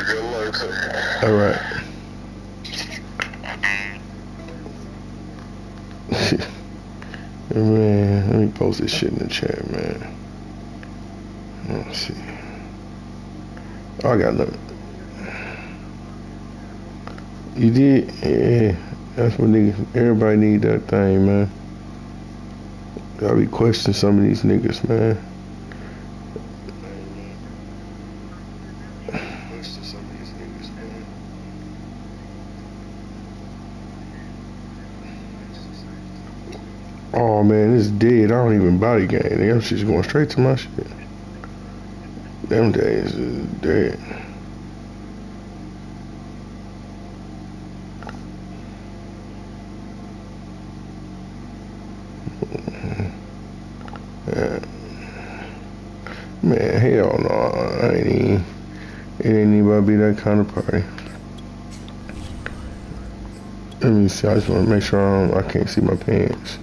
Good luck, sir. All right. Man, let me post this shit in the chat, man. Let's see. Oh, I got nothing. You did? Yeah. That's what niggas, everybody need that thing, man. Gotta be questioning some of these niggas, man. Oh man, it's dead. I don't even body game. Them shit's going straight to my shit. Them days is dead. Man, hell no. It ain't even about to be that kind of party. Let me see. I just want to make sure I can't see my pants.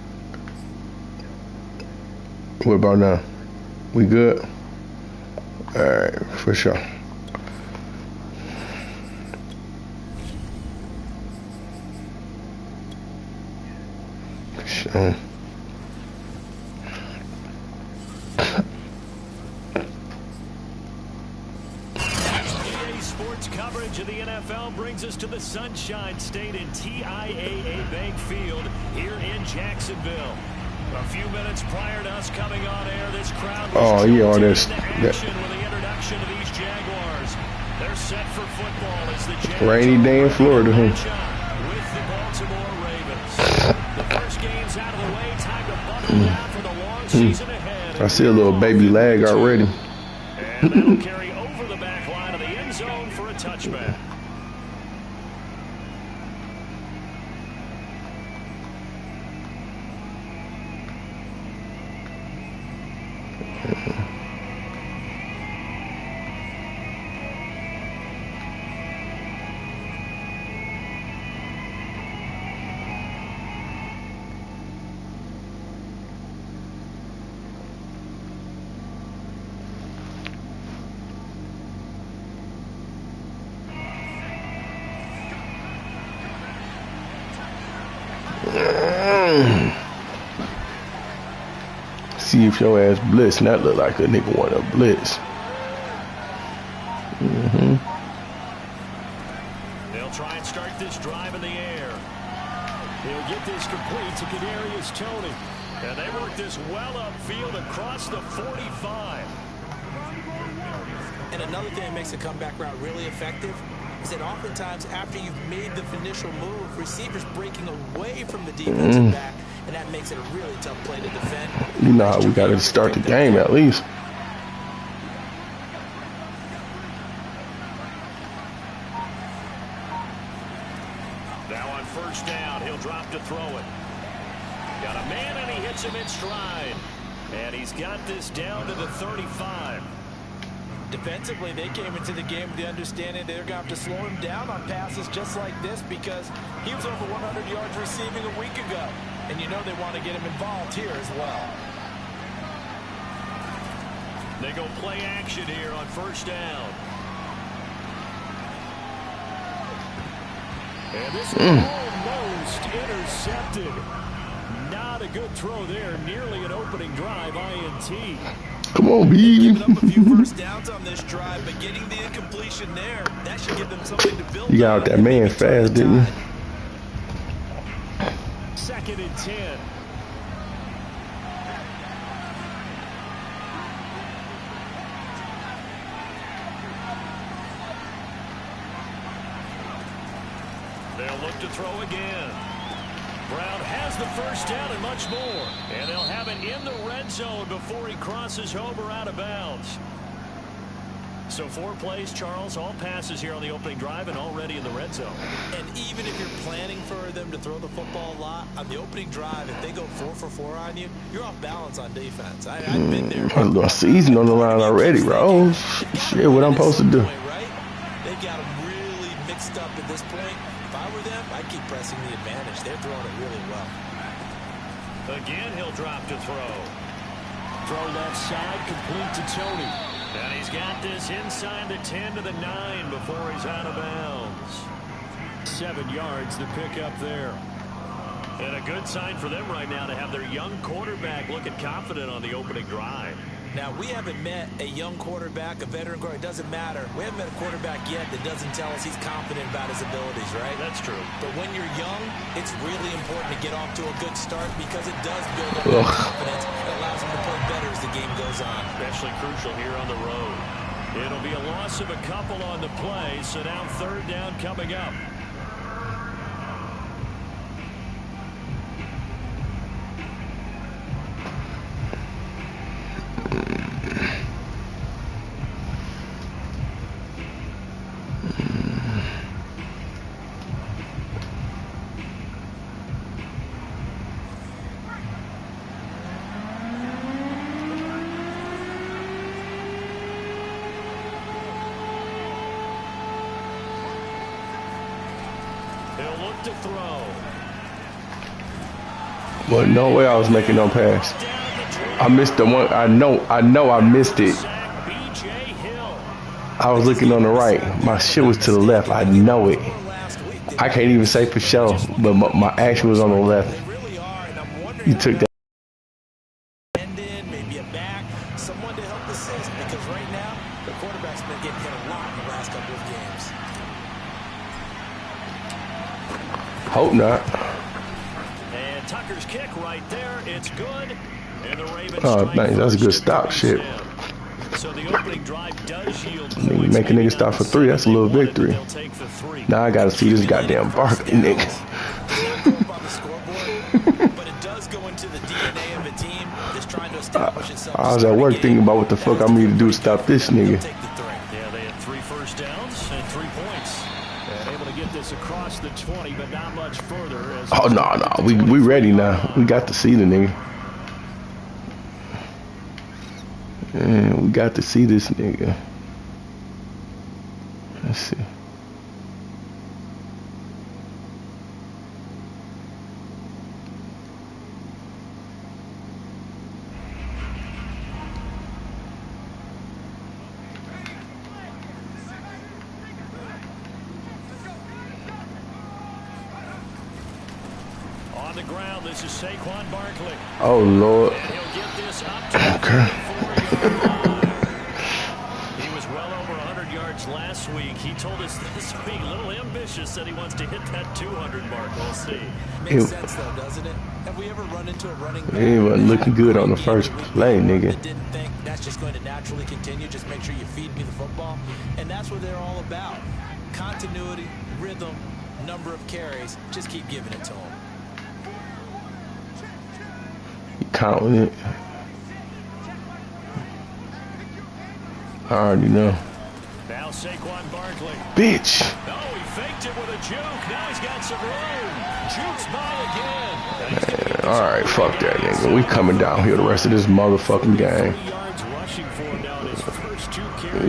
What about now? We good? Alright, for sure. For sure. Sports coverage of the NFL brings us to the Sunshine State in TIAA Bank Field here in Jacksonville. A few minutes prior to us coming on air, this crowd was action with the introduction of these Jaguars. They're set for football as the Jaguars rainy day in Florida, with the Baltimore Ravens. The first game's out of the way, time to buckle down for the long season ahead. I see a little baby lag already. And that'll carry over the back line of the end zone for a touchback. See if your ass blitz. That look like a nigga want to blitz. They'll try and start this drive in the air. He'll get this complete to Kadarius Toney. And they work this well upfield across the 45. And another thing that makes a comeback route really effective is that oftentimes after you've made the initial move, receivers breaking away from the defensive back, and that makes it a really tough play to defend. You know how we got to start the game at least. Now on first down, he'll drop to throw it. Got a man and he hits him in stride. And he's got this down to the 35. Defensively, they came into the game with the understanding they're going to have to slow him down on passes just like this because he was over 100 yards receiving a week ago. And you know they want to get him involved here as well. They go play action here on first down. And this is almost intercepted. Not a good throw there. Nearly an opening drive INT. Come on, baby. Giving up a few first downs on this drive, but getting the incompletion there, that should give them something to build on. You got out that man fast, didn't you? Second and 10. They'll look to throw again. Brown has the first down and much more. And they'll have it in the red zone before he crosses over out of bounds. So 4 plays, Charles, all passes here on the opening drive and already in the red zone. And even if you're planning for them to throw the football a lot, on the opening drive, if they go 4 for 4 on you, you're off balance on defense. I've been there. A little season on the line already, bro. Shit, what I'm supposed to do? Right? They got them really mixed up at this point. If I were them, I'd keep pressing the advantage. They're throwing it really well. Again, he'll drop to throw. Throw left side, complete to Toney. And he's got this inside the 10 to the 9 before he's out of bounds. 7 yards to pick up there. And a good sign for them right now to have their young quarterback looking confident on the opening drive. Now, we haven't met a young quarterback, a veteran quarterback. It doesn't matter. We haven't met a quarterback yet that doesn't tell us he's confident about his abilities, right? That's true. But when you're young, it's really important to get off to a good start because it does build up that confidence. It allows him to play better as the game goes on. Especially crucial here on the road. It'll be a loss of a couple on the play, so now 3rd down coming up. He'll look to throw. Well, no way I was making no pass. I missed the one. I know I missed it. I was looking on the right. My shit was to the left. I know it. I can't even say for sure, but my action was on the left. You took that. Maybe a back, someone to help assist, because right now the quarterback's been getting hit a lot in the last couple of games. Hope not. And Tucker's kick right there. It's good. And the Ravens thanks. That's a good stop. Shit. So the opening drive does yield points. Make a nigga stop for 3. That's a little victory. Now I gotta see this goddamn Barkley nigga. But it does go into the DNA of a team just trying to establish itself. I was at work thinking about what the fuck I need to do to stop this nigga. Yeah, they had 3 first downs and 3 points. Able to get this across the 20, but not much further. Oh no, we ready now. We got to see the nigga. Man, we got to see this nigga. Let's see. On the ground, this is Saquon Barkley. Oh Lord. And he'll get this up to Okay. He was well over 100 yards last week. He told us this week, a little ambitious, said he wants to hit that 200 mark. We'll see. Makes sense though, doesn't it? Have we ever run into a running back? He wasn't looking good on the first play, nigga. Didn't think that's just going to naturally continue. Just make sure you feed me the football. And that's what they're all about. Continuity, rhythm, number of carries. Just keep giving it to them. Counting it. I already know. Now Saquon Barkley. Bitch. Oh, he faked it with a juke. Now he's got some room. Jukes by again. Man, all right, fuck that nigga. We coming down here the rest of this motherfucking game.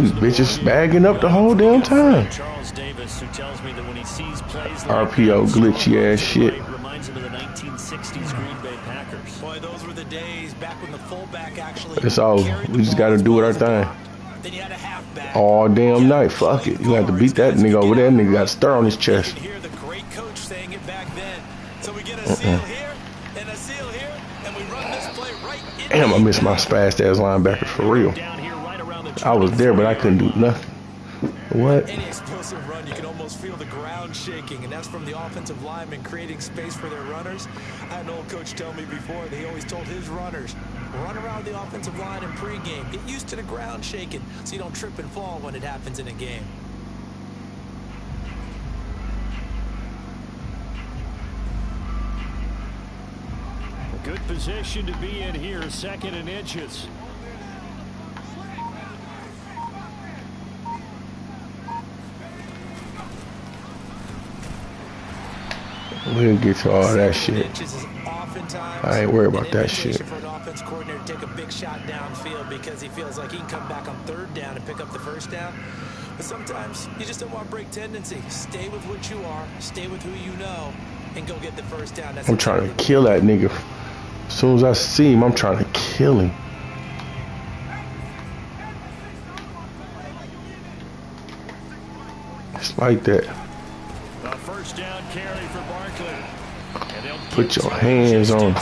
These bitches bagging up the whole damn time. Charles Davis, who tells me that when he sees plays RPO glitchy ass shit. Reminds him of the 1960s Green Bay Packers. Boy, those were the days back when the fullback actually. It's all. We just got to do it our thing. Then you had a halfback. All damn night. Fuck it. You have to beat that nigga over there. Nigga got a stir on his chest. You can hear the great coach saying it back then. So we get a seal here and a seal here, and we run this play right in. Damn, I missed my fast ass linebacker for real. I was there, but I couldn't do nothing. What? Any explosive run, you can almost feel the ground shaking, and that's from the offensive linemen creating space for their runners. I had an old coach tell me before that he always told his runners, run around the offensive line in pregame. Get used to the ground shaking so you don't trip and fall when it happens in a game. Good position to be in here, 2nd and inches. We'll get to all that shit. I ain't worried about that shit. For an offense coordinator to take a big shot downfield because he feels like he can come back on 3rd down and pick up the 1st down. But sometimes you just don't want break tendency. Stay with what you are, stay with who you know, and go get the 1st down. That's I'm trying to kill that nigga. As soon as I see him, I'm trying to kill him. It's like that. A first down carry for Barkley. And they'll Put your hands on.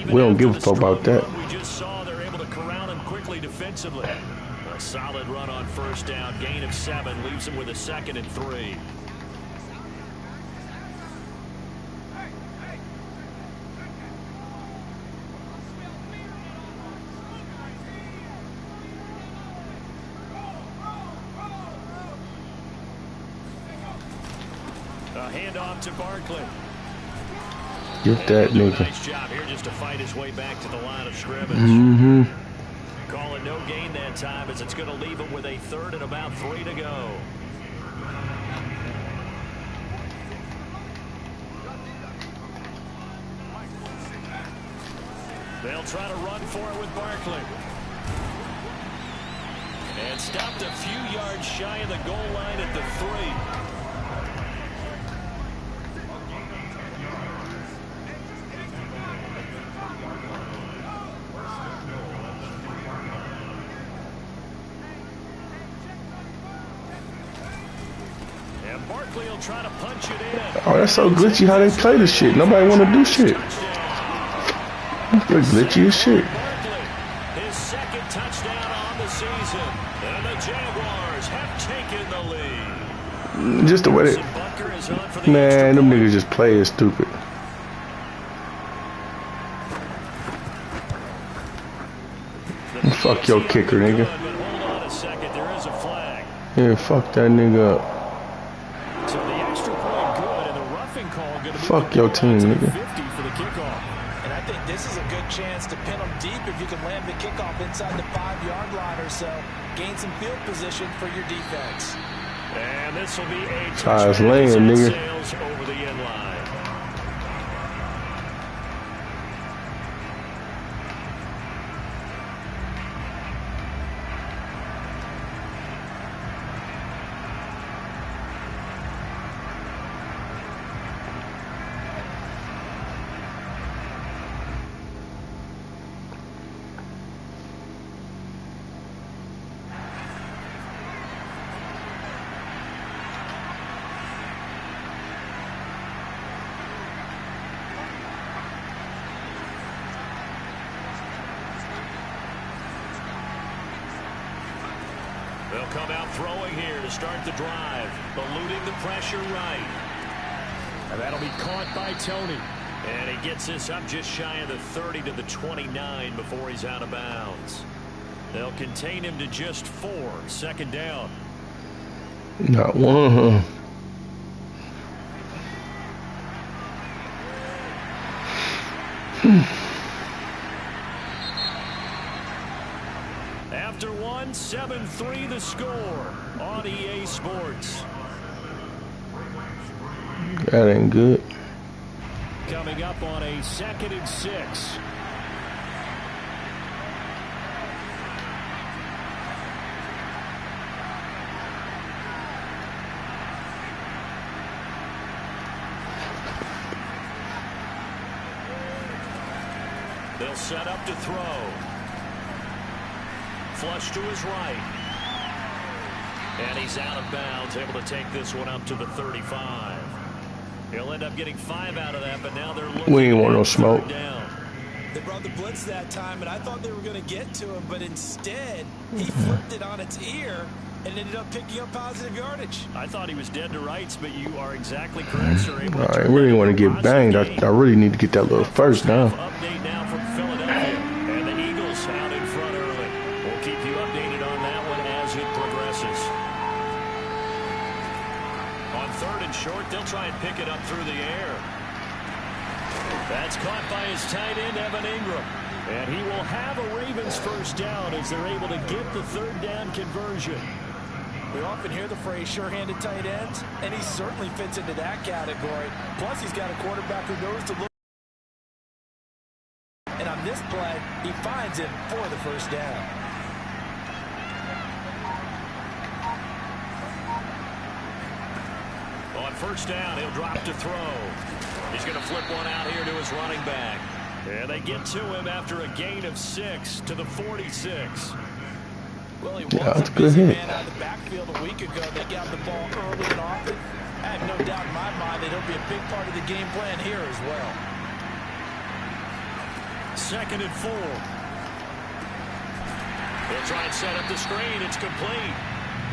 We don't give a fuck about that. We just saw they're able to corral him quickly defensively. A solid run on first down, gain of 7, leaves him with a 2nd and 3. A handoff to Barkley. Get that nigga. Nice job here just to fight his way back to the line of scrimmage. Calling no gain that time as it's going to leave him with a 3rd and about 3 to go. They'll try to run for it with Barkley. And stopped a few yards shy of the goal line at the 3. Barkley will try to punch it in. Oh, that's so glitchy how they play this shit. Nobody want to do shit. They're glitchy as shit. His 2nd touchdown on the season. And the Jaguars have taken the lead. Just the way they... Man, them niggas just play as stupid. Fuck your kicker, nigga. Hold on a second, there is a flag. Yeah, fuck that nigga up. So the extra point good, and the roughing call going to fuck your team, nigga. 50 for the kickoff. And I think this is a good chance to pin them deep if you can land the kickoff inside the 5-yard line or so. Gain some field position for your defense. And this will be a touchdown nigga. Sails over the end line. They'll come out throwing here to start the drive, eluding the pressure right. And that'll be caught by Tony. And he gets this up just shy of the 30 to the 29 before he's out of bounds. They'll contain him to just 4, 2nd down. Not one, After 1, 7-3 the score on EA Sports. That ain't good. Coming up on a 2nd and 6. They'll set up to throw. Flush to his right. And he's out of bounds, able to take this one up to the 35. He'll end up getting 5 out of that, but now they're looking. We ain't want no smoke. Down. They brought the blitz that time, and I thought they were going to get to him, but instead he flipped it on its ear and ended up picking up positive yardage. I thought he was dead to rights, but you are exactly correct, sir. I really want to get banged. I really need to get that little first down. Update now from Philadelphia, and the Eagles out in front early. We'll keep you updated on that one as it progresses. On 3rd and short, they'll try and pick it up through the air. That's caught by his tight end, Evan Ingram. And he will have a Ravens first down as they're able to get the 3rd down conversion. We often hear the phrase sure-handed tight ends, and he certainly fits into that category. Plus, he's got a quarterback who knows to look. And on this play, he finds him for the first down. On first down, he'll drop to throw. He's going to flip one out here to his running back. And they get to him after a gain of 6 to the 46. Well, he Yeah, was that's a a good busy hit. man out of the backfield a week ago. They got the ball early and often. I have no doubt in my mind that he'll be a big part of the game plan here as well. 2nd and 4. He'll try and set up the screen. It's complete.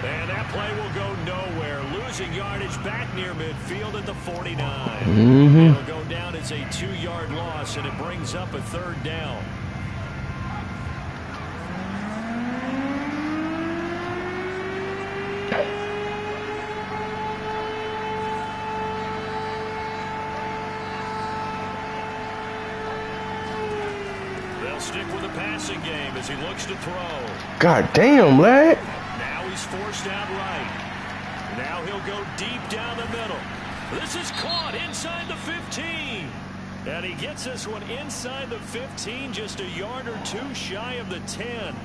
And that play will go nowhere. Losing yardage back near midfield at the 49. It'll go down as a 2-yard loss, and it brings up a 3rd down. They'll stick with the passing game as he looks to throw. God damn, lad. Now he's forced out right. Now he'll go deep down the middle. This is caught inside the 15. And he gets this one inside the 15, just a yard or 2 shy of the 10.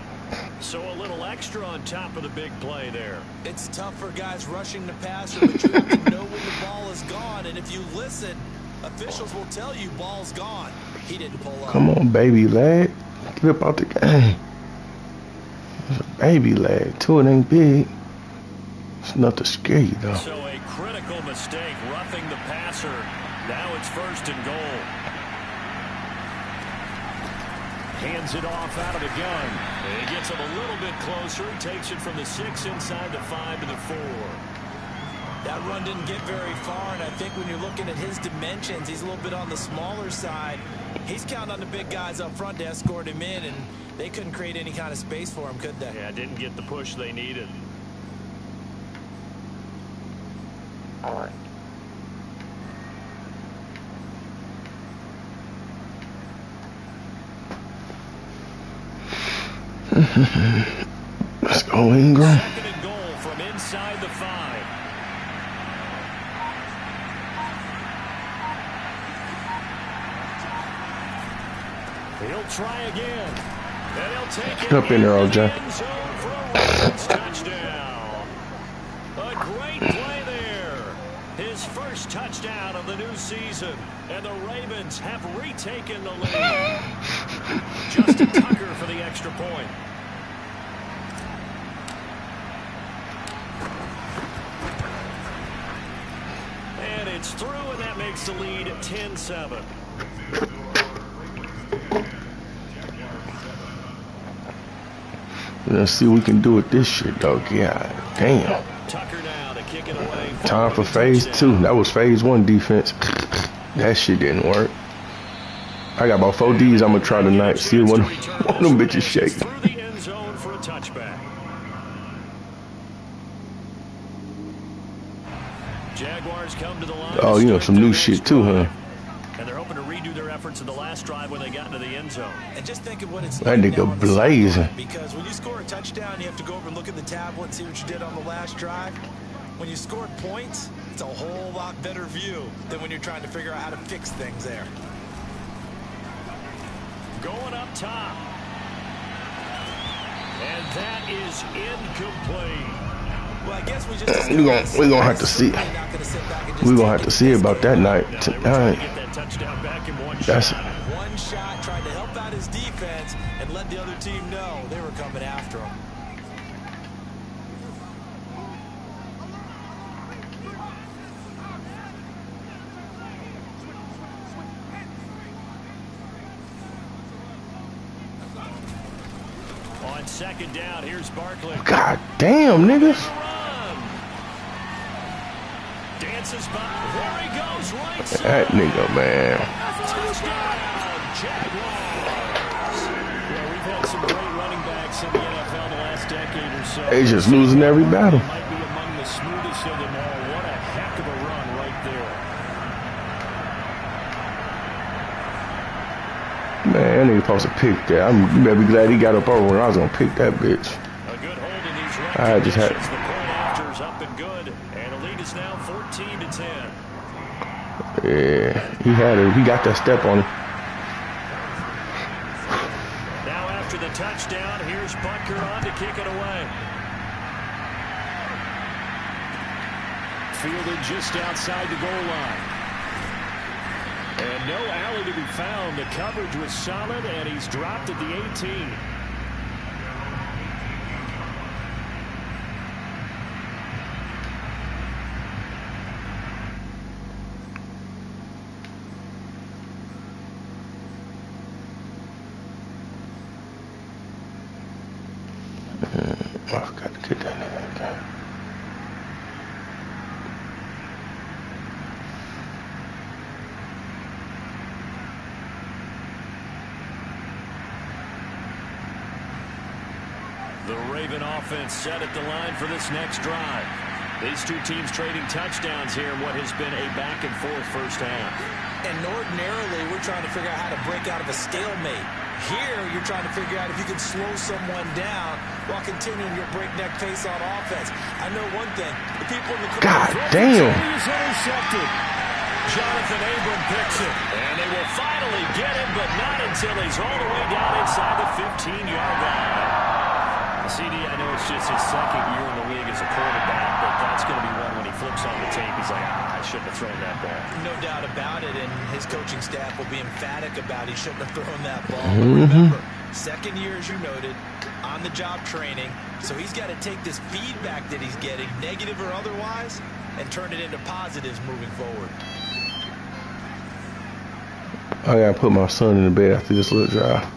So a little extra on top of the big play there. It's tough for guys rushing the passer, but you have to know when the ball is gone. And if you listen, officials will tell you ball's gone. He didn't pull up. Come on, baby lad. Get up out the game. It's a baby lad, too. It ain't big. It's enough to scare you, though. So a critical mistake, roughing the passer. Now it's 1st and goal. Hands it off out of the gun. And he gets him a little bit closer. He takes it from the 6 inside the 5 to the 4. That run didn't get very far, and I think when you're looking at his dimensions, he's a little bit on the smaller side. He's counting on the big guys up front to escort him in, and they couldn't create any kind of space for him, could they? Yeah, didn't get the push they needed. Let's go, Ingram. 2nd and goal from inside the 5. He'll try again. And he'll take it Up in there, OJ. the end zone for a Ravens touchdown. A great play there. His first touchdown of the new season. And the Ravens have retaken the lead. Justin Tucker for the extra point. And it's through, and that makes the lead 10-7. Let's see what we can do with this shit, though. God damn. Tucker now to kick it away. Time for phase 2. That was phase 1 defense. That shit didn't work. I got about 4 Ds I'm going to try tonight. See if one of them bitches shake. Through the end zone for a touchback. Jaguars come to the line. Oh, you know, some new shit too, huh? And they're hoping to redo their efforts in the last drive when they got into the end zone. And just think of what it's That like nigga now on the blazing. sideline, because when you score a touchdown, you have to go over and look at the tablet and see what you did on the last drive. When you scored points, it's a whole lot better view than when you're trying to figure out how to fix things there. Going up top. And that is incomplete. Well, I guess we just We're gonna have to see. We're gonna have to see about that night tonight. That's one shot, tried to help out his defense and let the other team know they were coming after him. On 2nd down, here's Barkley. God damn, niggas. Dances by. There he goes, right side. That nigga, man. Touchdown, Jaguars. Yeah, we've had some great running backs in the NFL the last decade or so. They just losing every battle. Might be among the smoothest of them all. What a heck of a run right there. Man, that nigga supposed to pick that. You better be glad he got up over when I was gonna pick that bitch. A good hold in these run I just had. conditions. The point after's up and good, and the lead is now 14-10. Yeah, he had it. He got that step on him. Now after the touchdown, here's Butker on to kick it away. Fielded just outside the goal line. And no alley to be found. The coverage was solid, and he's dropped at the 18. The Raven offense set at the line for this next drive. These two teams trading touchdowns here in what has been a back-and-forth first half. And ordinarily, we're trying to figure out how to break out of a stalemate. Here, you're trying to figure out if you can slow someone down while continuing your breakneck pace on offense. I know one thing. The people in the God damn. He's intercepted. Jonathan Abram picks it. And they will finally get him, but not until he's all the way down inside the 15-yard line. CD, I know it's just his second year in the league as a quarterback, but that's going to be one when he flips on the tape. He's like, I shouldn't have thrown that ball. No doubt about it, and his coaching staff will be emphatic about he shouldn't have thrown that ball. But remember, second year, as you noted, on-the-job training, so he's got to take this feedback that he's getting, negative or otherwise, and turn it into positives moving forward. I gotta put my son in the bed after this little drive.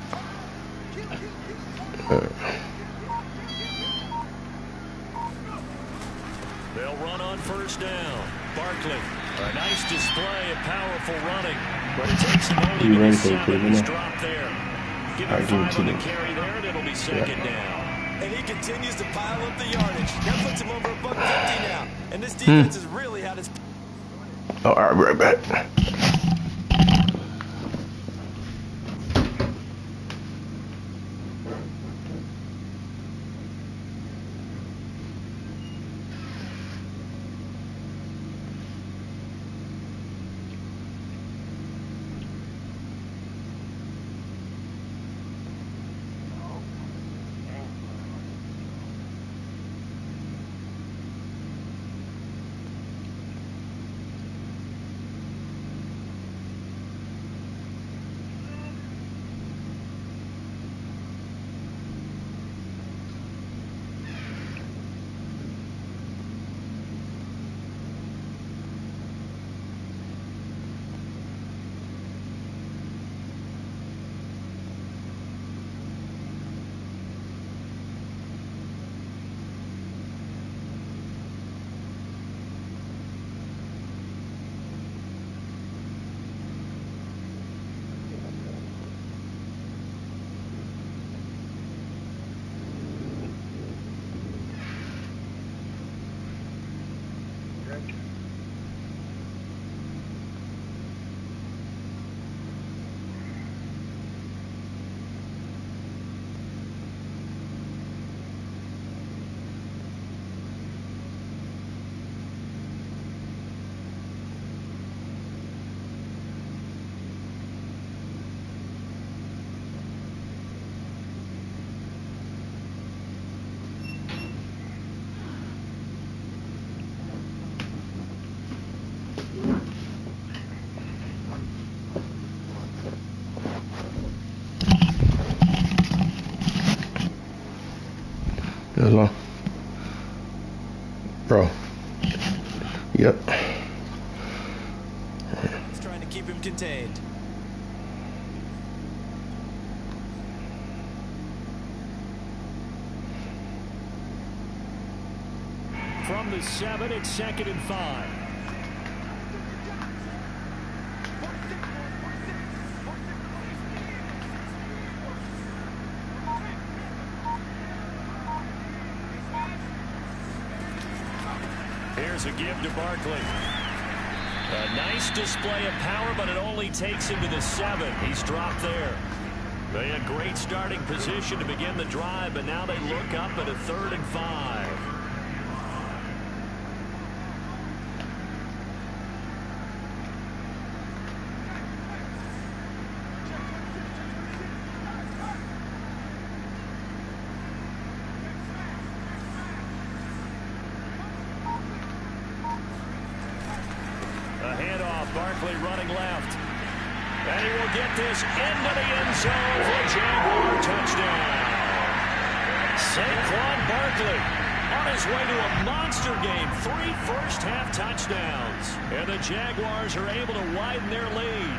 They'll run on first down. Barkley, a nice display of powerful running, but it takes him only to the 7. He's dropped there. Give him 5 on the carry there, and it'll be second down. And he continues to pile up the yardage. That puts him over $150 now. And this defense has really had his... Oh, all right back. Hello. Bro. Yep. He's trying to keep him contained. From the 7, it's 2nd and 5. Here's a give to Barkley. A nice display of power, but it only takes him to the 7. He's dropped there. They had great starting position to begin the drive, but now they look up at a 3rd and 5. Barkley running left. And he will get this into the end zone for a Jaguar touchdown. Saquon Barkley on his way to a monster game. 3 first-half touchdowns. And the Jaguars are able to widen their lead.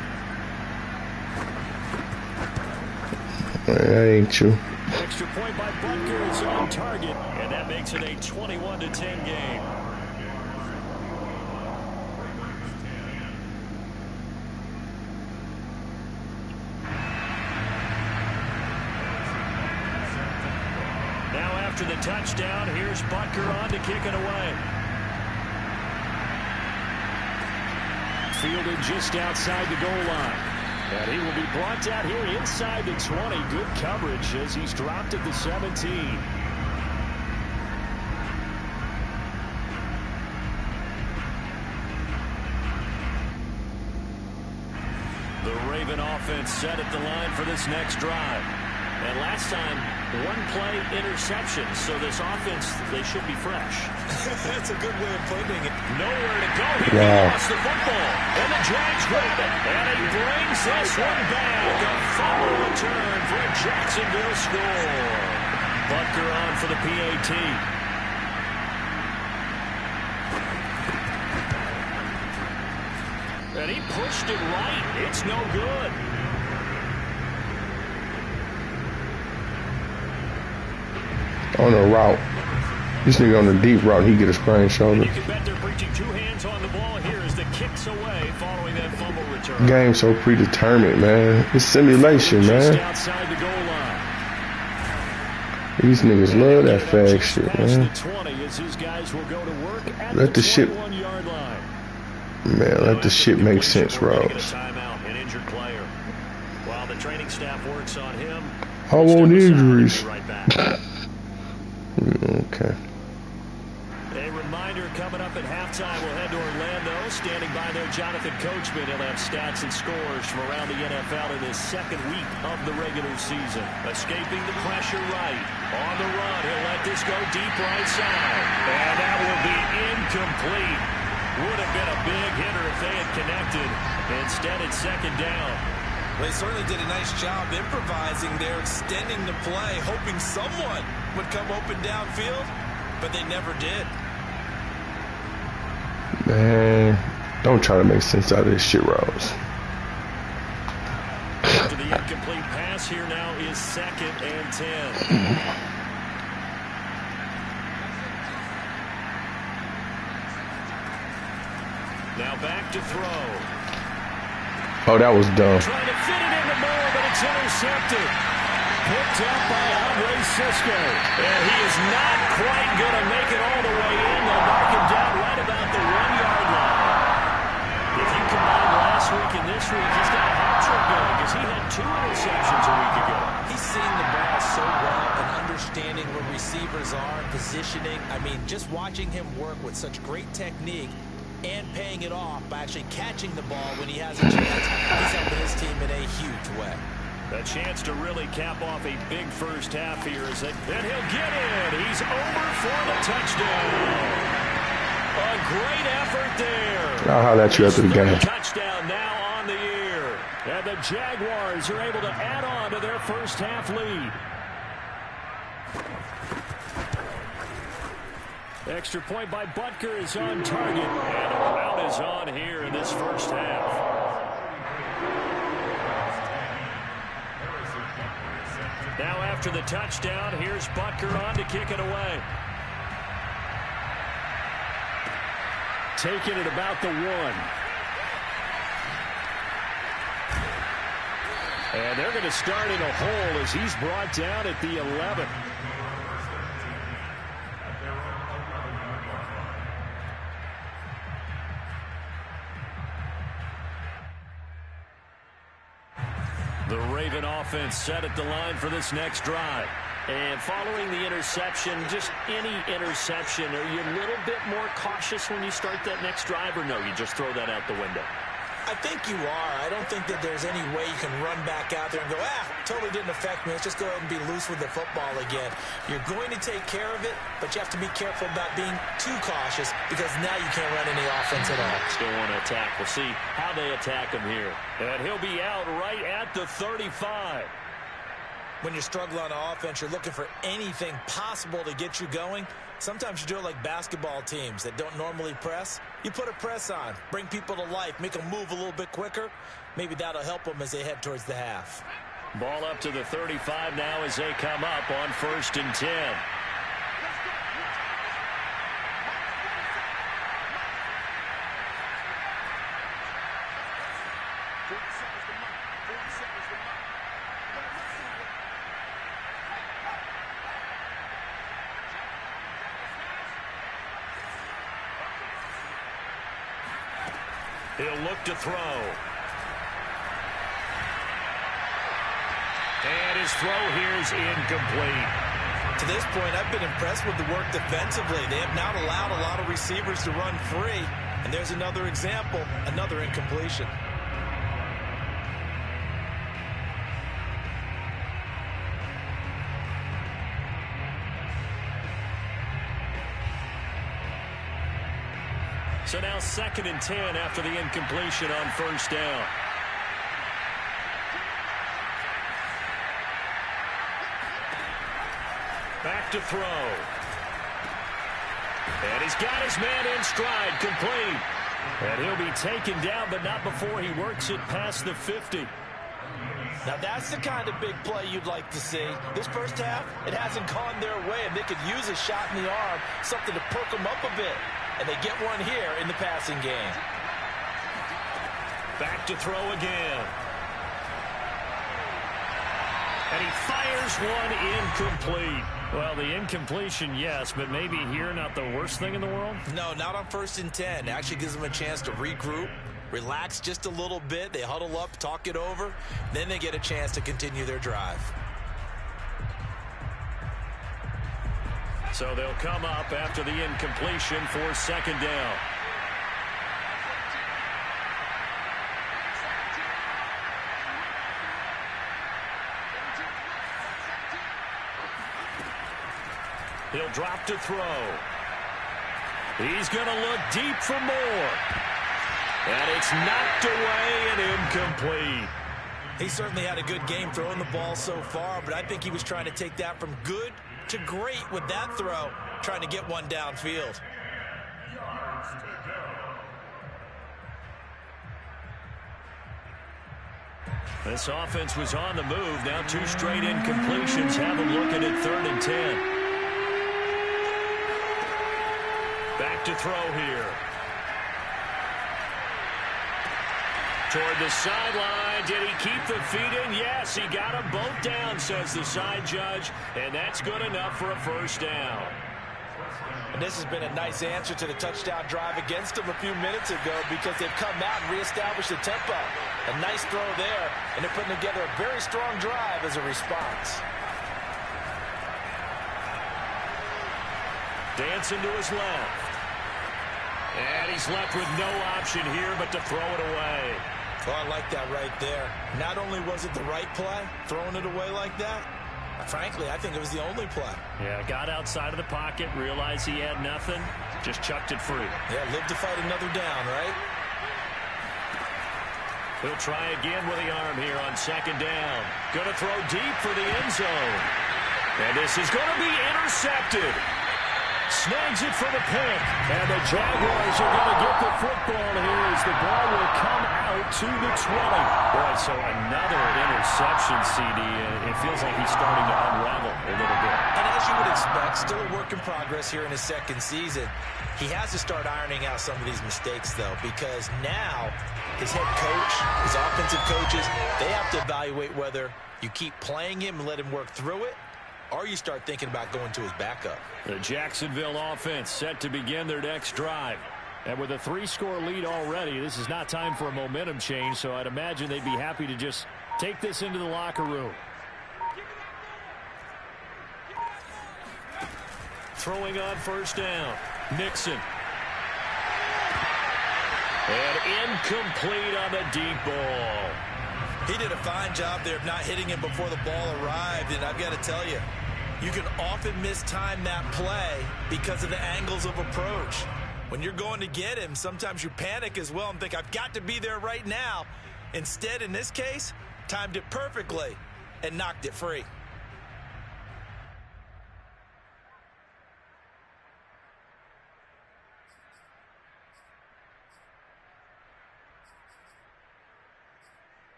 That ain't true. Extra point by Butker is on target. And that makes it a 21-10 game. after the touchdown, here's Butker on to kick it away. Fielded just outside the goal line. And he will be brought down here inside the 20. Good coverage as he's dropped at the 17. The Raven offense set at the line for this next drive. And last time, one play interception. So this offense, they should be fresh. That's a good way of putting it. Nowhere to go. He lost the football. And the Jags grab it. And he brings this one back. A fumble return for a Jacksonville score. Butker on for the PAT. And he pushed it right. It's no good. On the route. This nigga on the deep route, he get a sprained shoulder. You can bet they're preaching 2 hands on the ball here as the kicks away following that fumble return. Game so predetermined, man. It's simulation, man. Outside the goal line. These niggas love that fag shit, man. Let the shit, man, let the shit make sense, Rose. While the training staff works on him, I want injuries. Okay. A reminder coming up at halftime. We'll head to Orlando. Standing by there, Jonathan Coachman. He'll have stats and scores from around the NFL in his second week of the regular season. Escaping the pressure right. On the run, he'll let this go deep right side. And that will be incomplete. Would have been a big hitter if they had connected. Instead, it's second down. They certainly did a nice job improvising there, extending the play, hoping someone would come open downfield, but they never did. Man, don't try to make sense out of this shit, Rose. After the incomplete pass, here now is 2nd and 10. Now back to throw. Oh, that was dumb. Trying to fit it in the middle, but it's intercepted. Picked up by Andre Cisco. And he is not quite going to make it all the way in. They'll mark him down right about the 1-yard line. If you combine last week and this week, he's got a hat trick going because he had 2 interceptions a week ago. He's seeing the ball so well and understanding where receivers are, positioning. I mean, just watching him work with such great technique and paying it off by actually catching the ball when he has a chance. He's helping his team in a huge way. A chance to really cap off a big first half here. And he'll get in. He's over for the touchdown. A great effort there. I'll holler at you after the game. Touchdown now on the year. And the Jaguars are able to add on to their first half lead. Extra point by Butker is on target. And a rout is on here in this first half. Now after the touchdown, here's Butker on to kick it away. Taking it about the 1. And they're going to start in a hole as he's brought down at the 11. The Raven offense set at the line for this next drive. And following the interception, just any interception, are you a little bit more cautious when you start that next drive, or no, you just throw that out the window? I think you are. I don't think that there's any way you can run back out there and go, totally didn't affect me. Let's just go ahead and be loose with the football again. You're going to take care of it, but you have to be careful about being too cautious because now you can't run any offense at all. Still want to attack. We'll see how they attack him here. And he'll be out right at the 35. When you struggle on offense, you're looking for anything possible to get you going. Sometimes you do it like basketball teams that don't normally press. You put a press on, bring people to life, make them move a little bit quicker. Maybe that'll help them as they head towards the half. Ball up to the 35 now as they come up on 1st and 10. He'll look to throw. And his throw here is incomplete. To this point, I've been impressed with the work defensively. They have not allowed a lot of receivers to run free. And there's another example, another incompletion. So now 2nd and 10 after the incompletion on first down. Back to throw. And he's got his man in stride, complete. And he'll be taken down, but not before he works it past the 50. Now that's the kind of big play you'd like to see. This first half, it hasn't gone their way, and they could use a shot in the arm, something to perk them up a bit. And they get one here in the passing game. Back to throw again. And he fires one incomplete. Well, the incompletion, yes, but maybe here not the worst thing in the world? No, not on 1st and 10. It actually gives them a chance to regroup, relax just a little bit. They huddle up, talk it over. Then they get a chance to continue their drive. So they'll come up after the incompletion for 2nd down. He'll drop to throw. He's going to look deep for more. And it's knocked away and incomplete. He certainly had a good game throwing the ball so far, but I think he was trying to take that from good to great with that throw, trying to get one downfield. This offense was on the move. Now 2 straight incompletions have them looking at 3rd and 10. Back to throw here. Toward the sideline. Did he keep the feet in? Yes, he got them both down, says the side judge. And that's good enough for a first down. And this has been a nice answer to the touchdown drive against them a few minutes ago because they've come out and reestablished the tempo. A nice throw there, and they're putting together a very strong drive as a response. Dancing to his left. And he's left with no option here but to throw it away. Oh, I like that right there. Not only was it the right play, throwing it away like that, frankly, I think it was the only play. Yeah, got outside of the pocket, realized he had nothing, just chucked it free. Yeah, live to fight another down, right? He'll try again with the arm here on 2nd down. Going to throw deep for the end zone. And this is going to be intercepted. Snags it for the pick. And the Jaguars are going to get the football here as the ball will come out to the 20. Boy, so another interception, CD. It feels like he's starting to unravel a little bit. And as you would expect, still a work in progress here in his 2nd season. He has to start ironing out some of these mistakes, though, because now his head coach, his offensive coaches, they have to evaluate whether you keep playing him and let him work through it, or you start thinking about going to his backup. The Jacksonville offense set to begin their next drive. And with a 3-score lead already, this is not time for a momentum change, so I'd imagine they'd be happy to just take this into the locker room. Throwing on 1st down. Nixon. And incomplete on the deep ball. He did a fine job there of not hitting him before the ball arrived, and I've got to tell you, you can often mistime that play because of the angles of approach. When you're going to get him, sometimes you panic as well and think, I've got to be there right now. Instead, in this case, timed it perfectly and knocked it free.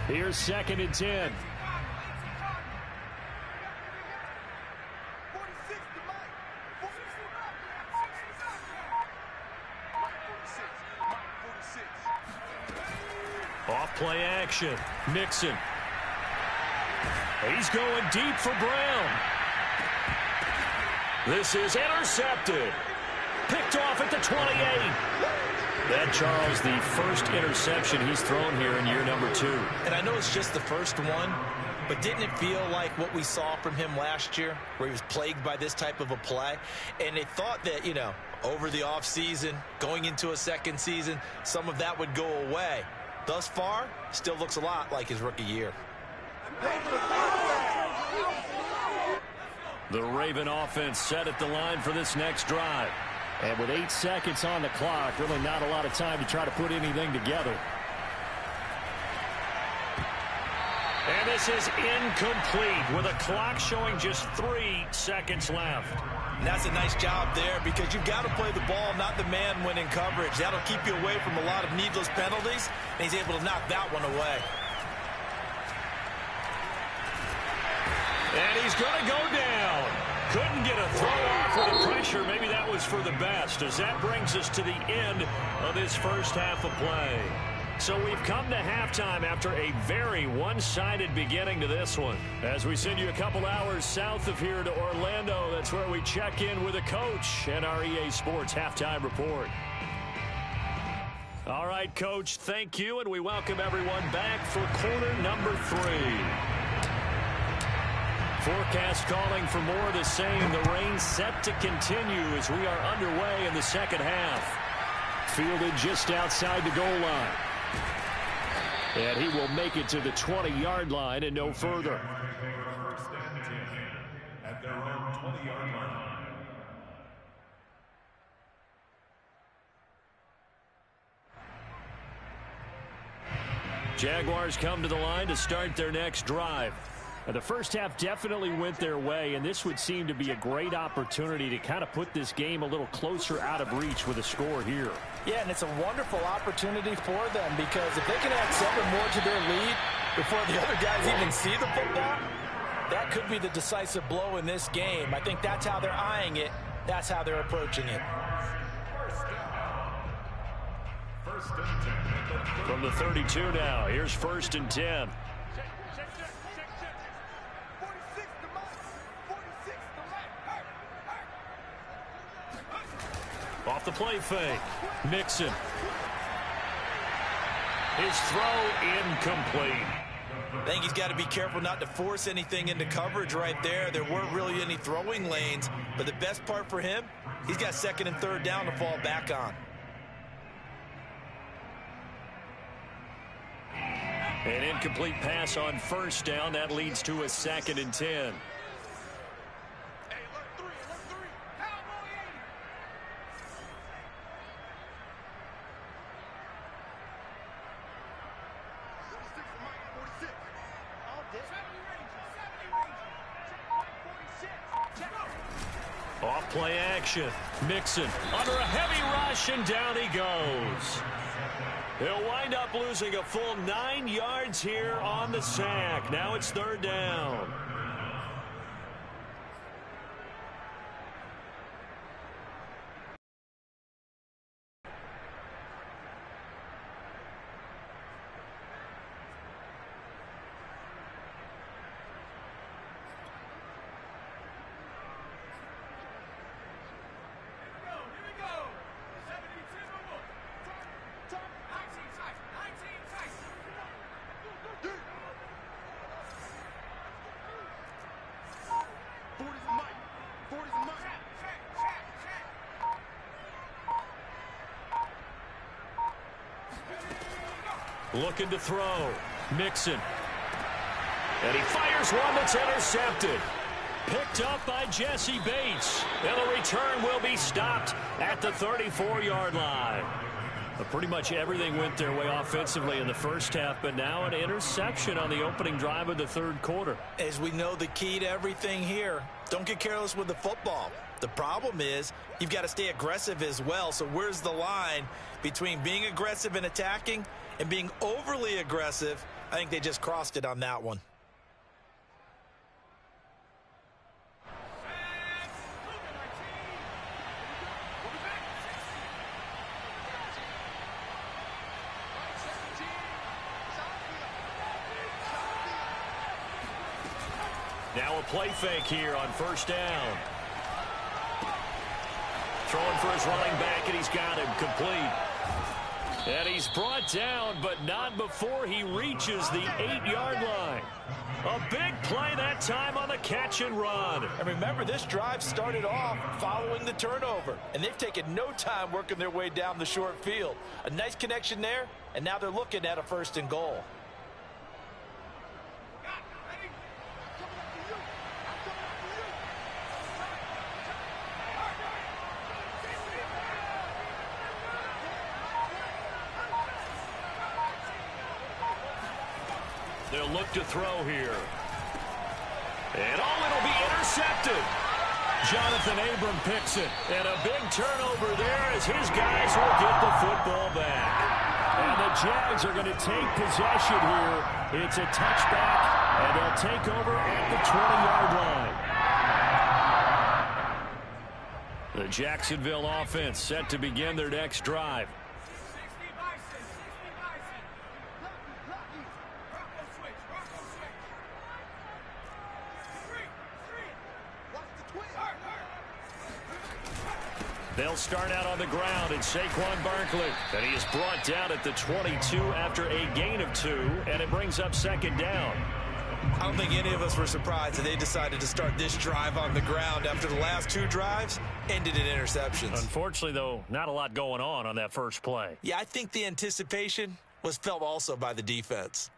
Here's 2nd and 10. Off play action. Nixon. He's going deep for Brown. This is intercepted. Picked off at the 28. That, Charles, the first interception he's thrown here in year number 2. And I know it's just the first one, but didn't it feel like what we saw from him last year, where he was plagued by this type of a play? And they thought that, you know, over the offseason, going into a second season, some of that would go away. Thus far, still looks a lot like his rookie year. The Raven offense set at the line for this next drive. And with 8 seconds on the clock, really not a lot of time to try to put anything together. And this is incomplete with a clock showing just 3 seconds left. And that's a nice job there because you've got to play the ball, not the man when in coverage. That'll keep you away from a lot of needless penalties, and he's able to knock that one away. And he's going to go down. Couldn't get a throw off with the pressure. Maybe that was for the best, as that brings us to the end of this first half of play. So we've come to halftime after a very one-sided beginning to this one. As we send you a couple hours south of here to Orlando, that's where we check in with a coach and our EA Sports halftime report. All right, Coach, thank you, and we welcome everyone back for quarter number 3. Forecast calling for more of the same. The rain set to continue as we are underway in the second half. Fielded just outside the goal line. And he will make it to the 20-yard line and no further. At their own 20-yard line. Jaguars come to the line to start their next drive. And the first half definitely went their way, and this would seem to be a great opportunity to kind of put this game a little closer out of reach with a score here. Yeah, and it's a wonderful opportunity for them because if they can add 7 more to their lead before the other guys even see the football, that could be the decisive blow in this game. I think that's how they're eyeing it. That's how they're approaching it. From the 32 now, here's 1st and 10. Off the play fake. Mixon. His throw incomplete. I think he's got to be careful not to force anything into coverage right there. There weren't really any throwing lanes, but the best part for him, he's got 2nd and 3rd down to fall back on. An incomplete pass on 1st down. That leads to a 2nd and 10. Off play action. Mixon under a heavy rush, and down he goes. He'll wind up losing a full 9 yards here on the sack. Now it's 3rd down. Looking to throw. Mixon. And he fires one that's intercepted. Picked up by Jesse Bates. And the return will be stopped at the 34-yard line. But pretty much everything went their way offensively in the first half, but now an interception on the opening drive of the 3rd quarter. As we know, the key to everything here, don't get careless with the football. The problem is you've got to stay aggressive as well. So where's the line between being aggressive and attacking and being overly aggressive? I think they just crossed it on that one. Now a play fake here on 1st down. Throwing for his running back, and he's got him complete. And he's brought down, but not before he reaches the 8-yard line. A big play that time on the catch and run. And remember, this drive started off following the turnover, and they've taken no time working their way down the short field. A nice connection there, and now they're looking at a 1st and goal. They'll look to throw here. And it'll be intercepted. Jonathan Abram picks it. And a big turnover there as his guys will get the football back. And the Jags are going to take possession here. It's a touchback, and they'll take over at the 20-yard line. The Jacksonville offense set to begin their next drive. They'll start out on the ground, and Saquon Barkley. And he is brought down at the 22 after a gain of 2, and it brings up 2nd down. I don't think any of us were surprised that they decided to start this drive on the ground after the last 2 drives ended in interceptions. Unfortunately, though, not a lot going on that first play. Yeah, I think the anticipation was felt also by the defense.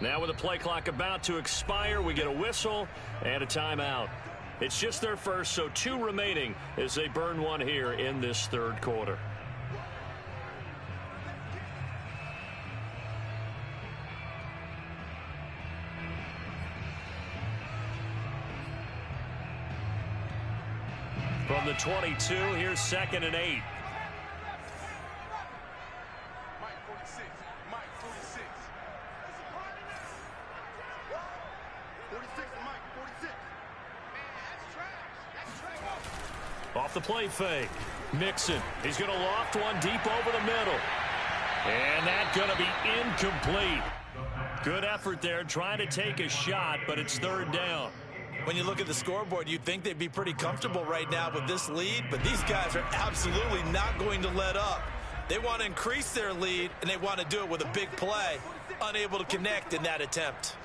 Now with the play clock about to expire, we get a whistle and a timeout. It's just their first, so 2 remaining as they burn 1 here in this 3rd quarter. From the 22, here's 2nd and 8. Off the play fake. Mixon. He's going to loft one deep over the middle. And that's going to be incomplete. Good effort there trying to take a shot, but it's 3rd down. When you look at the scoreboard, you'd think they'd be pretty comfortable right now with this lead, but these guys are absolutely not going to let up. They want to increase their lead, and they want to do it with a big play. Unable to connect in that attempt.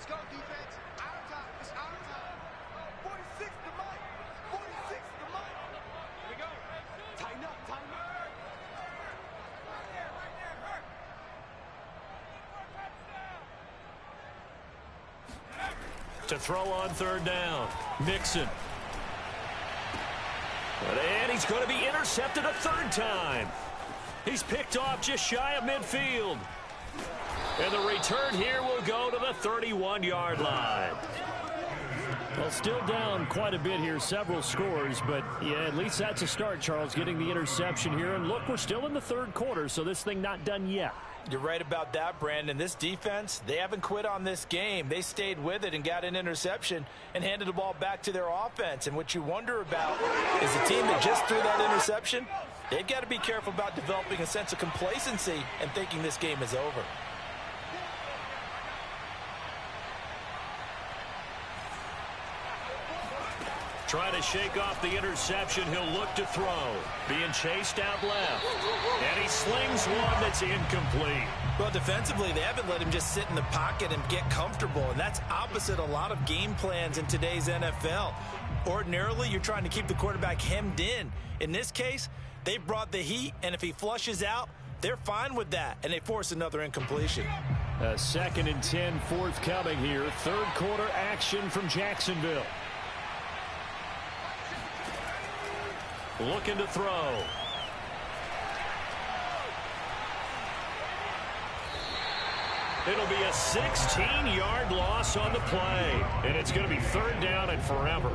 To throw on 3rd down. Mixon. And he's going to be intercepted a 3rd time. He's picked off just shy of midfield. And the return here will go to the 31-yard line. Well, still down quite a bit here, several scores, but yeah, at least that's a start, Charles, getting the interception here. And look, we're still in the 3rd quarter, so this thing not done yet. You're right about that, Brandon. This defense, they haven't quit on this game. They stayed with it and got an interception and handed the ball back to their offense. And what you wonder about is the team that just threw that interception, they've got to be careful about developing a sense of complacency and thinking this game is over. Trying to shake off the interception. He'll look to throw. Being chased out left. And he slings one that's incomplete. Well, defensively, they haven't let him just sit in the pocket and get comfortable. And that's opposite a lot of game plans in today's NFL. Ordinarily, you're trying to keep the quarterback hemmed in. In this case, they brought the heat, and if he flushes out, they're fine with that, and they force another incompletion. 2nd and 10 forthcoming here. 3rd quarter action from Jacksonville. Looking to throw. It'll be a 16-yard loss on the play. And it's going to be 3rd down and forever.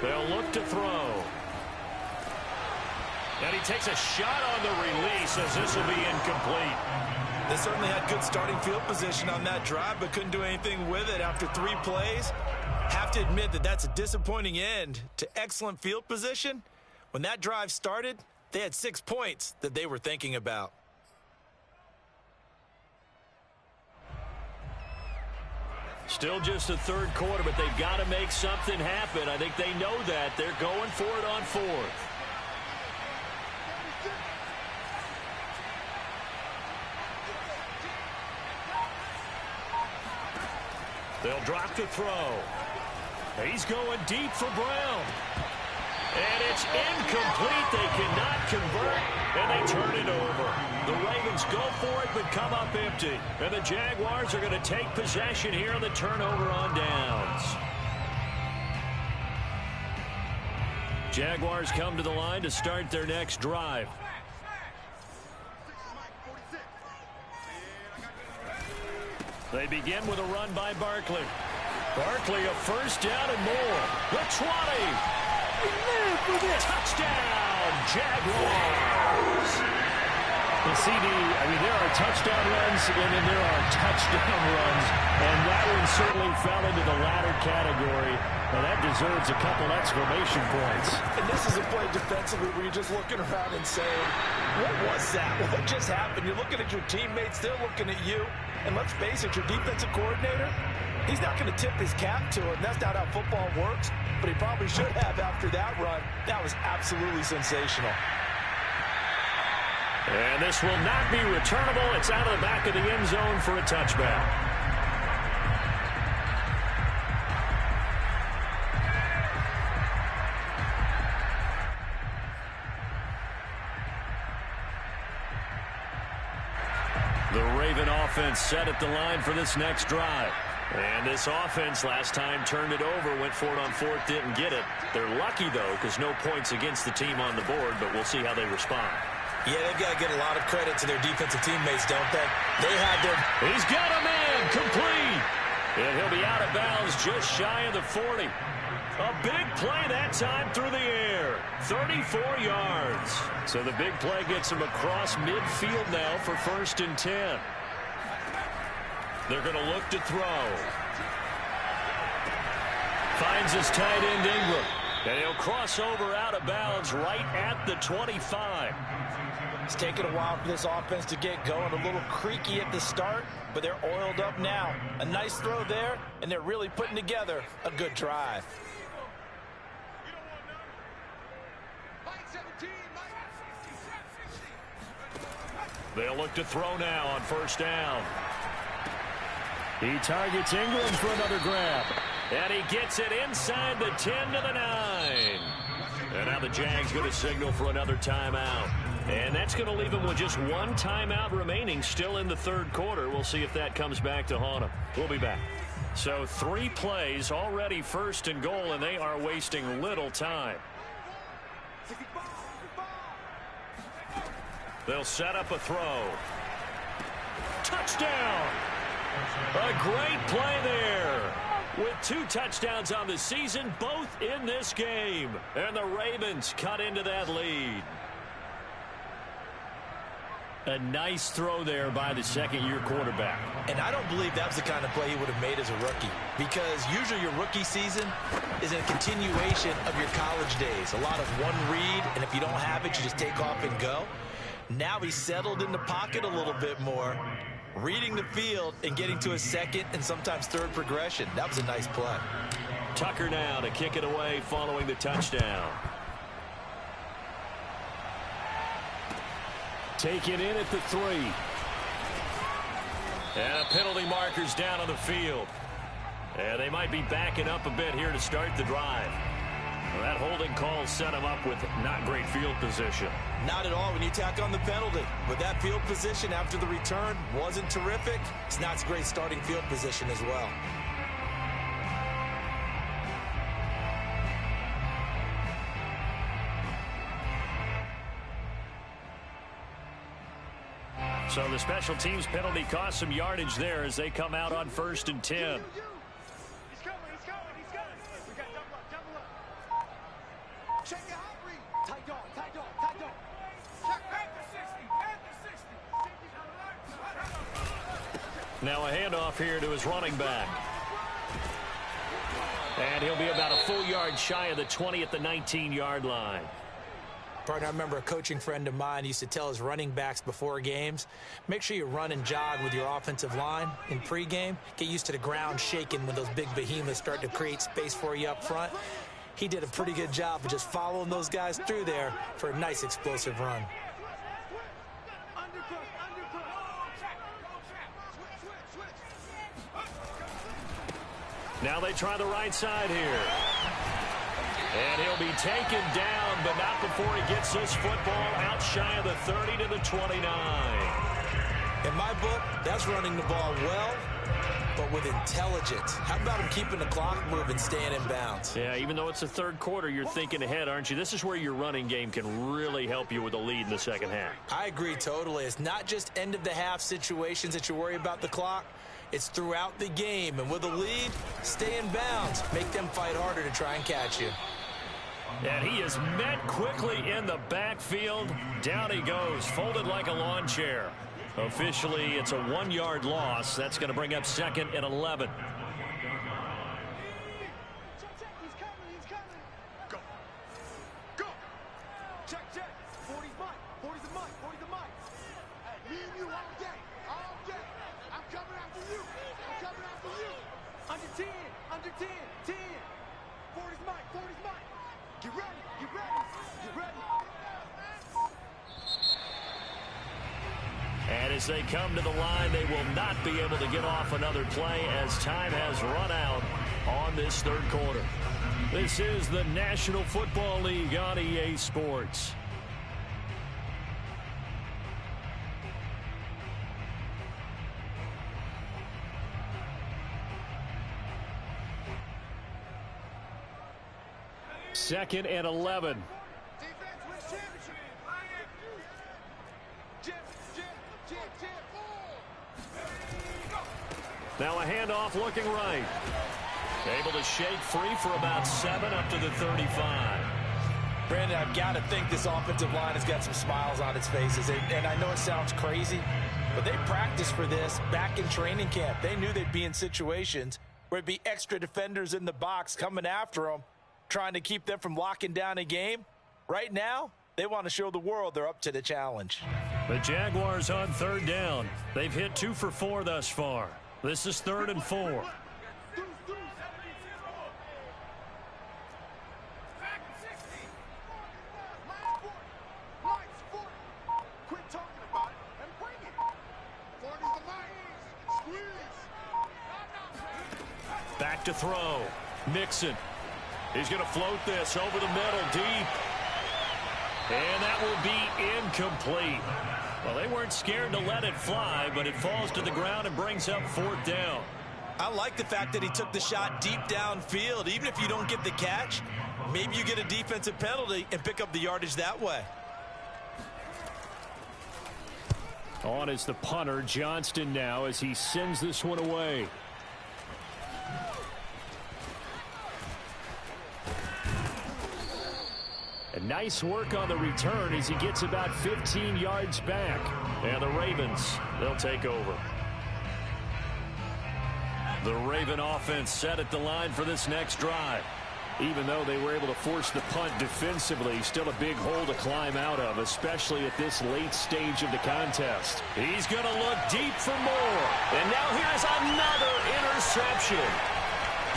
They'll look to throw. And he takes a shot on the release as this will be incomplete. They certainly had good starting field position on that drive, but couldn't do anything with it after 3 plays. Have to admit that that's a disappointing end to excellent field position. When that drive started, they had 6 points that they were thinking about. Still just the third quarter, but they've got to make something happen. I think they know that. They're going for it on 4th. They'll drop to throw. He's going deep for Brown. And it's incomplete. They cannot convert, and they turn it over. The Ravens go for it, but come up empty. And the Jaguars are going to take possession here on the turnover on downs. Jaguars come to the line to start their next drive. They begin with a run by Barkley. Barkley, a first down and more. The 20. Touchdown, Jaguars. The CD, I mean, there are touchdown runs, and then there are touchdown runs, and that one certainly fell into the latter category. Now, that deserves a couple exclamation points. And this is a play defensively where you're just looking around and saying, what was that? What just happened? You're looking at your teammates, they're looking at you. And let's face it, your defensive coordinator, he's not going to tip his cap to it. And that's not how football works, but he probably should have after that run. That was absolutely sensational. And this will not be returnable. It's out of the back of the end zone for a touchback. The Raven offense set at the line for this next drive. And this offense last time turned it over, went for it on 4th, didn't get it. They're lucky, though, because no points against the team on the board, but we'll see how they respond. Yeah, they've got to get a lot of credit to their defensive teammates, don't they? They had their... He's got a man, complete. And he'll be out of bounds just shy of the 40. A big play that time through the air. 34 yards. So the big play gets him across midfield now for 1st and 10. They're going to look to throw. Finds his tight end Ingram. And he'll cross over out of bounds right at the 25. It's taken a while for this offense to get going. A little creaky at the start, but they're oiled up now. A nice throw there, and they're really putting together a good drive. They'll look to throw now on 1st down. He targets Ingram for another grab. And he gets it inside the 10 to the 9. And now the Jags going to signal for another timeout. And that's going to leave them with just one timeout remaining still in the third quarter. We'll see if that comes back to haunt them. We'll be back. So 3 plays already 1st and goal, and they are wasting little time. They'll set up a throw. Touchdown! A great play there. With 2 touchdowns on the season, both in this game. And the Ravens cut into that lead. A nice throw there by the second-year quarterback. And I don't believe that was the kind of play he would have made as a rookie. Because usually your rookie season is a continuation of your college days. A lot of one read, and if you don't have it, you just take off and go. Now he's settled in the pocket a little bit more, reading the field and getting to a second and sometimes third progression. That was a nice play. Tucker now to kick it away following the touchdown. Taken in at the 3. And a penalty marker's down on the field. And they might be backing up a bit here to start the drive. Well, that holding call set him up with not great field position. Not at all when you tack on the penalty. But that field position after the return wasn't terrific. It's not a great starting field position as well. So the special teams penalty cost some yardage there as they come out on 1st and 10. Now a handoff here to his running back. And he'll be about a full yard shy of the 20 at the 19-yard line. Partner, I remember a coaching friend of mine used to tell his running backs before games, make sure you run and jog with your offensive line in pregame. Get used to the ground shaking when those big behemoths start to create space for you up front. He did a pretty good job of just following those guys through there for a nice explosive run. Now they try the right side here. And he'll be taken down, but not before he gets this football out shy of the 30 to the 29. In my book, that's running the ball well, but with intelligence. How about him keeping the clock moving, staying in bounds? Yeah, even though it's the third quarter, you're thinking ahead, aren't you? This is where your running game can really help you with a lead in the second half. I agree totally. It's not just end-of-the-half situations that you worry about the clock. It's throughout the game. And with a lead, stay in bounds. Make them fight harder to try and catch you. And he is met quickly in the backfield. Down he goes, folded like a lawn chair. Officially, it's a 1-yard loss. That's going to bring up second and 11. He's coming. Go. Go. Check. 40's mine. 40's the mic. 40's the mic. Hey, me and you all day. All day. I'm coming after you. Under 10. 10. 40's mine. 40's mine. Get ready. And as they come to the line, they will not be able to get off another play as time has run out on this third quarter. This is the National Football League on EA Sports. Second and 11. Now a handoff looking right. Able to shake free for about 7 up to the 35. Brandon, I've got to think this offensive line has got some smiles on its faces. And I know it sounds crazy, but they practiced for this back in training camp. They knew they'd be in situations where it'd be extra defenders in the box coming after them, trying to keep them from locking down a game. Right now, they want to show the world they're up to the challenge. The Jaguars on third down. They've hit 2 for 4 thus far. This is 3rd and 4. Back to throw. Mixon. He's going to float this over the middle, deep. And that will be incomplete. Well, they weren't scared to let it fly, but it falls to the ground and brings up 4th down. I like the fact that he took the shot deep downfield. Even if you don't get the catch, maybe you get a defensive penalty and pick up the yardage that way. On is the punter, Johnston, now as he sends this one away. And nice work on the return as he gets about 15 yards back. And the Ravens, they'll take over. The Raven offense set at the line for this next drive. Even though they were able to force the punt defensively, still a big hole to climb out of, especially at this late stage of the contest. He's going to look deep for more. And now here's another interception.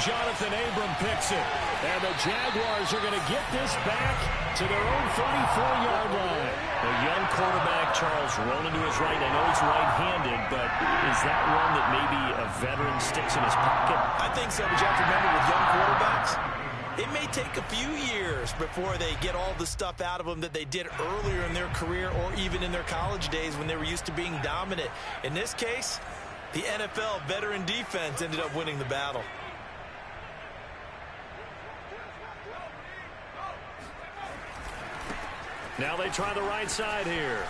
Jonathan Abram picks it. And the Jaguars are going to get this back to their own 34-yard line. The young quarterback, Charles, rolling to his right. I know he's right-handed, but is that one that maybe a veteran sticks in his pocket? I think so, but you have to remember with young quarterbacks, it may take a few years before they get all the stuff out of them that they did earlier in their career or even in their college days when they were used to being dominant. In this case, the NFL veteran defense ended up winning the battle. Now they try the right side here.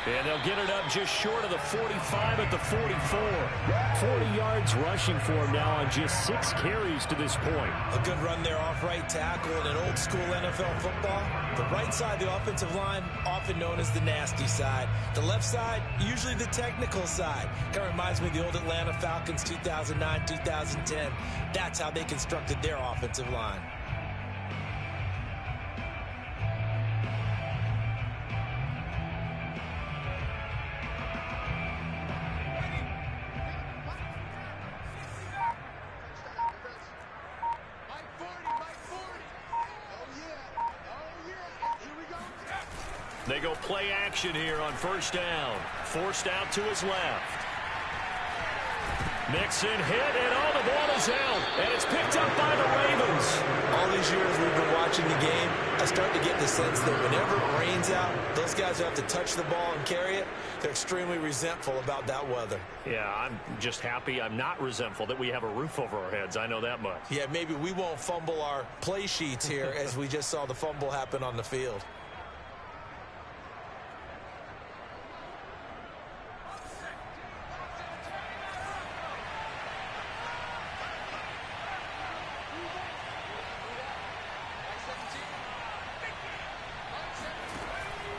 And they'll get it up just short of the 45 at the 44. 40 yards rushing for him now on just 6 carries to this point. A good run there off right tackle in an old school NFL football. The right side of the offensive line, often known as the nasty side. The left side, usually the technical side. Kind of reminds me of the old Atlanta Falcons 2009, 2010. That's how they constructed their offensive line. They go play action here on first down. Forced out to his left. Mixon hit, and the ball is out. And it's picked up by the Ravens. All these years we've been watching the game, I start to get the sense that whenever it rains out, those guys who have to touch the ball and carry it, they're extremely resentful about that weather. Yeah, I'm just happy I'm not resentful that we have a roof over our heads. I know that much. Yeah, maybe we won't fumble our play sheets here as we just saw the fumble happen on the field.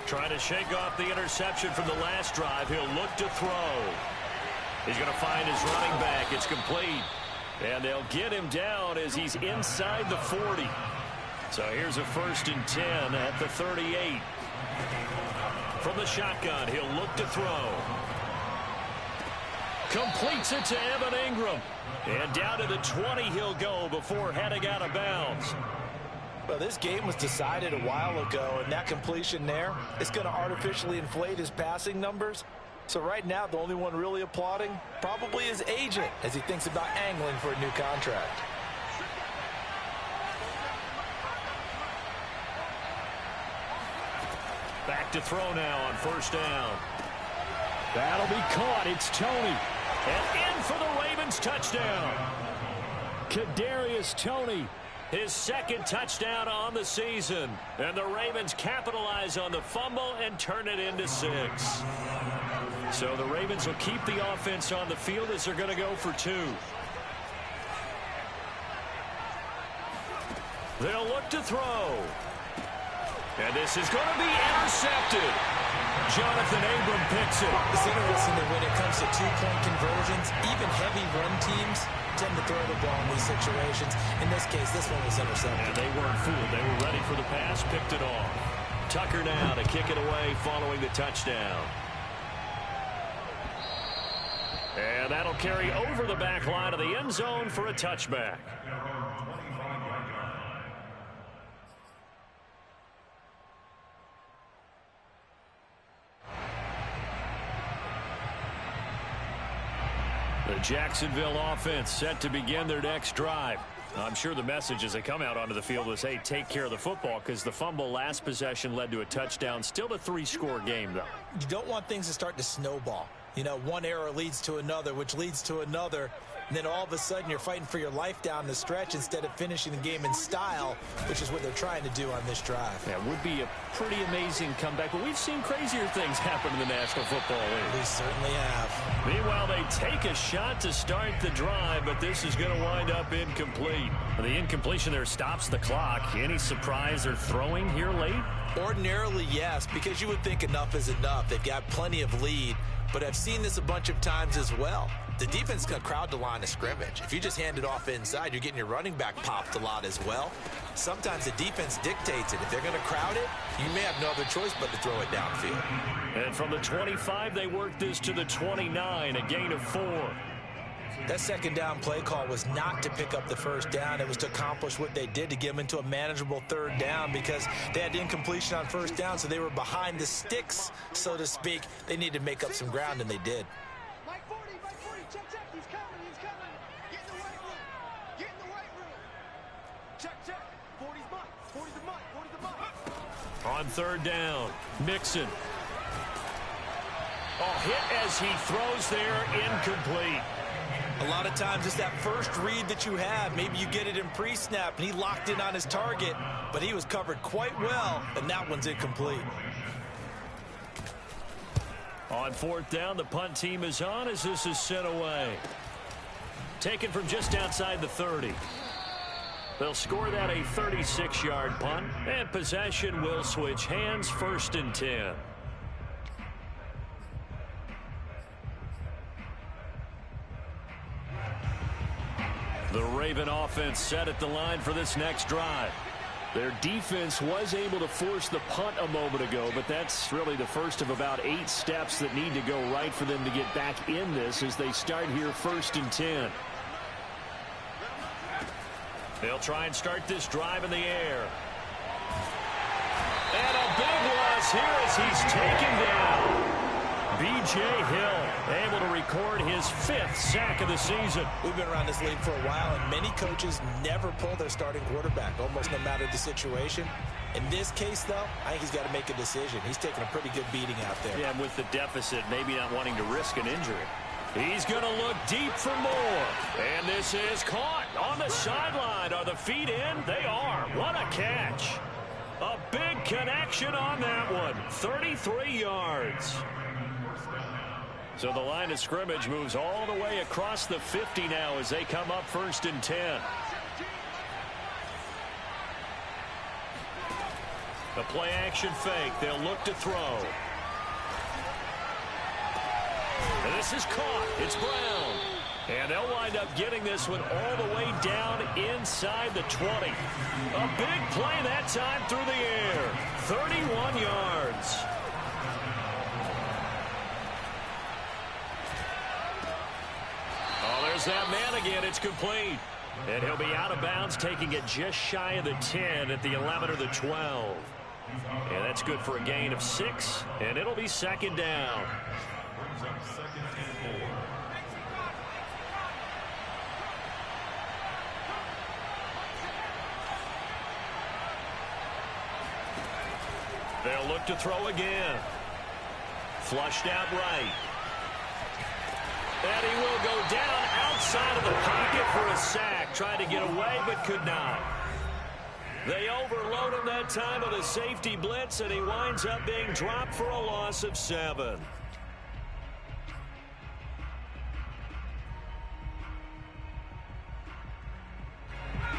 Trying to shake off the interception from the last drive. He'll look to throw. He's going to find his running back. It's complete. And they'll get him down as he's inside the 40. So here's a 1st and 10 at the 38. From the shotgun, he'll look to throw. Completes it to Evan Ingram. And down to the 20 he'll go before heading out of bounds. Well, this game was decided a while ago, and that completion there is going to artificially inflate his passing numbers. So right now, the only one really applauding probably his agent as he thinks about angling for a new contract. Back to throw now on first down. That'll be caught. It's Toney. And in for the Ravens touchdown. Kadarius Toney. His 2nd touchdown on the season. And the Ravens capitalize on the fumble and turn it into 6. So the Ravens will keep the offense on the field as they're going to go for 2. They'll look to throw. And this is going to be intercepted. Jonathan Abram picks it. It's interesting that when it comes to 2-point conversions, even heavy run teams tend to throw the ball in these situations. In this case, this one was intercepted. And they weren't fooled. They were ready for the pass, picked it off. Tucker now to kick it away following the touchdown. And that'll carry over the back line of the end zone for a touchback. The Jacksonville offense set to begin their next drive. I'm sure the message as they come out onto the field was, hey, take care of the football, because the fumble last possession led to a touchdown. Still a 3-score game, though. You don't want things to start to snowball. You know, one error leads to another, which leads to another. And then all of a sudden you're fighting for your life down the stretch instead of finishing the game in style, which is what they're trying to do on this drive. Yeah, it would be a pretty amazing comeback, but we've seen crazier things happen in the National Football League. We certainly have. Meanwhile, they take a shot to start the drive, but this is going to wind up incomplete. The incompletion there stops the clock. Any surprise they're throwing here late? Ordinarily, yes, because you would think enough is enough. They've got plenty of lead, but I've seen this a bunch of times as well. The defense is going to crowd the line of scrimmage. If you just hand it off inside, you're getting your running back popped a lot as well. Sometimes the defense dictates it. If they're going to crowd it, you may have no other choice but to throw it downfield. And from the 25, they work this to the 29, a gain of 4. That second down play call was not to pick up the first down. It was to accomplish what they did, to get them into a manageable third down, because they had incompletion on first down, so they were behind the sticks, so to speak. They needed to make up some ground, and they did. Mike 40, check, he's coming. Get in the weight room. Check. 40's the Mike. On third down, Mixon. Hit as he throws there, incomplete. A lot of times it's that first read that you have. Maybe you get it in pre-snap, and he locked in on his target, but he was covered quite well, and that one's incomplete. On fourth down, the punt team is on as this is sent away. Taken from just outside the 30. They'll score that a 36-yard punt, and possession will switch hands, 1st and 10. The Raven offense set at the line for this next drive. Their defense was able to force the punt a moment ago, but that's really the first of about 8 steps that need to go right for them to get back in this as they start here 1st and 10. They'll try and start this drive in the air. And a big loss here as he's taken down. B.J. Hill able to record his 5th sack of the season. We've been around this league for a while, and many coaches never pull their starting quarterback, almost no matter the situation. In this case, though, I think he's got to make a decision. He's taking a pretty good beating out there. Yeah, and with the deficit, maybe not wanting to risk an injury. He's going to look deep for more. And this is caught on the sideline. Are the feet in? They are. What a catch. A big connection on that one. 33 yards. So the line of scrimmage moves all the way across the 50 now as they come up 1st and 10. The play action fake. They'll look to throw. And this is caught. It's Brown. And they'll wind up getting this one all the way down inside the 20. A big play that time through the air. 31 yards. Oh, there's that man again. It's complete. And he'll be out of bounds, taking it just shy of the 10 at the 11 or the 12. And that's good for a gain of 6. And it'll be 2nd down. They'll look to throw again. Flushed out right. And he will go down outside of the pocket for a sack. Tried to get away, but could not. They overload him that time with a safety blitz, and he winds up being dropped for a loss of 7.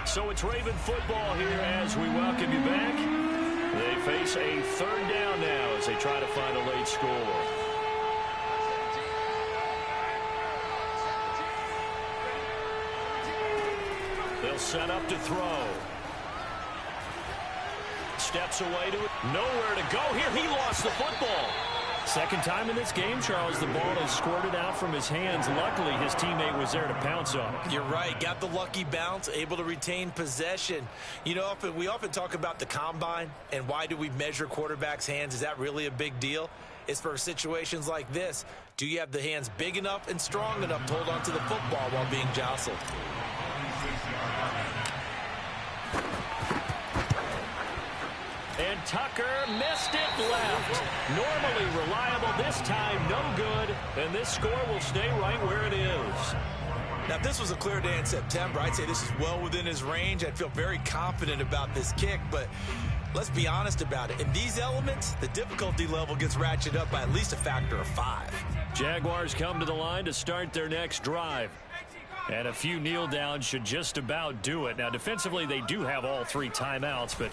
So it's Raven football here as we welcome you back. They face a 3rd down now as they try to find a late score. They'll set up to throw. Steps away to it. Nowhere to go here. He lost the football. Second time in this game, Charles, the ball has squirted out from his hands. Luckily, his teammate was there to pounce on it. You're right. Got the lucky bounce, able to retain possession. You know, we often talk about the combine and why do we measure quarterbacks' hands. Is that really a big deal? It's for situations like this. Do you have the hands big enough and strong enough to hold on to the football while being jostled? And Tucker missed it left. Normally reliable, this time no good. And this score will stay right where it is. Now, if this was a clear day in September, I'd say this is well within his range. I'd feel very confident about this kick, but let's be honest about it. In these elements, the difficulty level gets ratcheted up by at least a factor of 5. Jaguars come to the line to start their next drive. And a few kneel downs should just about do it. Now, defensively, they do have all 3 timeouts, but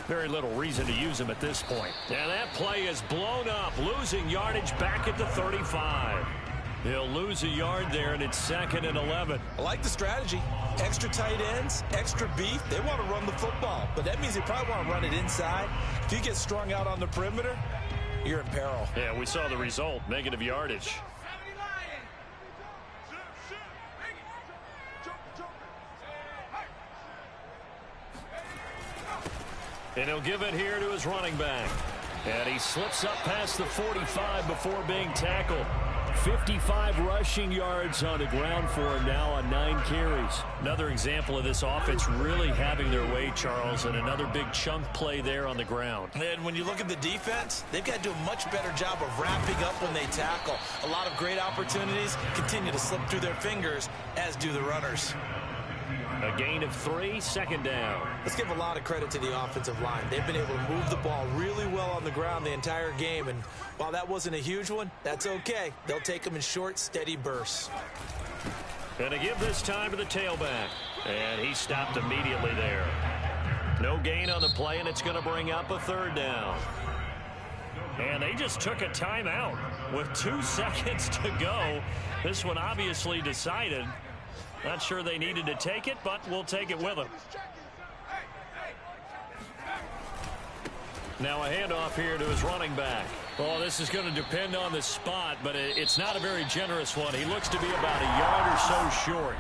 very little reason to use them at this point. And that play is blown up, losing yardage back at the 35. They'll lose a yard there, and it's 2nd and 11. I like the strategy. Extra tight ends, extra beef. They want to run the football, but that means they probably want to run it inside. If you get strung out on the perimeter, you're in peril. Yeah, we saw the result, negative yardage. And he'll give it here to his running back. And he slips up past the 45 before being tackled. 55 rushing yards on the ground for him now on 9 carries. Another example of this offense really having their way, Charles, and another big chunk play there on the ground. And when you look at the defense, they've got to do a much better job of wrapping up when they tackle. A lot of great opportunities continue to slip through their fingers, as do the runners. A gain of 3, second down. Let's give a lot of credit to the offensive line. They've been able to move the ball really well on the ground the entire game, and while that wasn't a huge one, that's okay. They'll take them in short, steady bursts. And to give this time to the tailback. And he stopped immediately there. No gain on the play, and it's going to bring up a third down. And they just took a timeout with 2 seconds to go. This one obviously decided. Not sure they needed to take it, but we'll take it with them. Now a handoff here to his running back. Oh, this is going to depend on the spot, but it's not a very generous one. He looks to be about a yard or so short.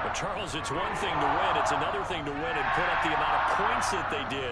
But, Charles, it's one thing to win. It's another thing to win and put up the amount of points that they did.